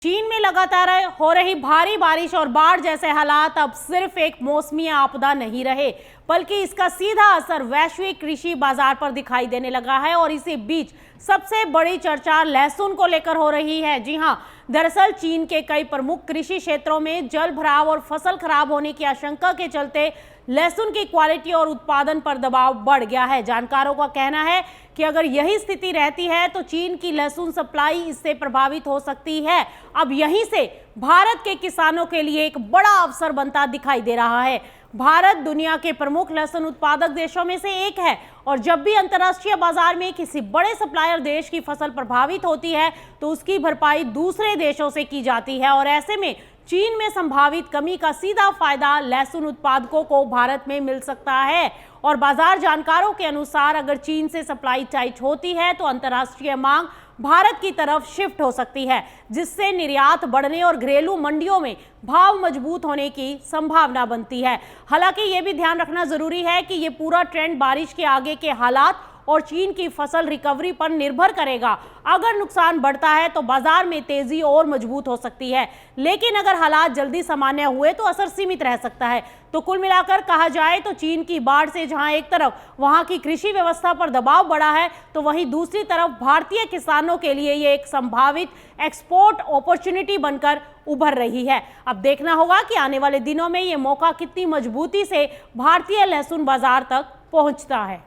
चीन में लगातार हो रही भारी बारिश और बाढ़ जैसे हालात अब सिर्फ एक मौसमी आपदा नहीं रहे, बल्कि इसका सीधा असर वैश्विक कृषि बाजार पर दिखाई देने लगा है। और इसी बीच सबसे बड़ी चर्चा लहसुन को लेकर हो रही है। जी हां, दरअसल चीन के कई प्रमुख कृषि क्षेत्रों में जल भराव और फसल खराब होने की आशंका के चलते लहसुन की क्वालिटी और उत्पादन पर दबाव बढ़ गया है। जानकारों का कहना है कि अगर यही स्थिति रहती है तो चीन की लहसुन सप्लाई इससे प्रभावित हो सकती है। अब यहीं से भारत के किसानों के लिए एक बड़ा अवसर बनता दिखाई दे रहा है। भारत दुनिया के प्रमुख लहसुन उत्पादक देशों में से एक है और जब भी अंतर्राष्ट्रीय बाजार में किसी बड़े सप्लायर देश की फसल प्रभावित होती है तो उसकी भरपाई दूसरे देशों से की जाती है। और ऐसे में चीन में संभावित कमी का सीधा फायदा लहसुन उत्पादकों को भारत में मिल सकता है। और बाजार जानकारों के अनुसार अगर चीन से सप्लाई टाइट होती है तो अंतर्राष्ट्रीय मांग भारत की तरफ शिफ्ट हो सकती है, जिससे निर्यात बढ़ने और घरेलू मंडियों में भाव मजबूत होने की संभावना बनती है। हालांकि ये भी ध्यान रखना जरूरी है कि ये पूरा ट्रेंड बारिश के आगे के हालात और चीन की फसल रिकवरी पर निर्भर करेगा। अगर नुकसान बढ़ता है तो बाजार में तेजी और मजबूत हो सकती है, लेकिन अगर हालात जल्दी सामान्य हुए तो असर सीमित रह सकता है। तो कुल मिलाकर कहा जाए तो चीन की बाढ़ से जहां एक तरफ वहां की कृषि व्यवस्था पर दबाव बढ़ा है, तो वहीं दूसरी तरफ भारतीय किसानों के लिए ये एक संभावित एक्सपोर्ट अपॉर्चुनिटी बनकर उभर रही है। अब देखना होगा कि आने वाले दिनों में ये मौका कितनी मजबूती से भारतीय लहसुन बाजार तक पहुंचता है।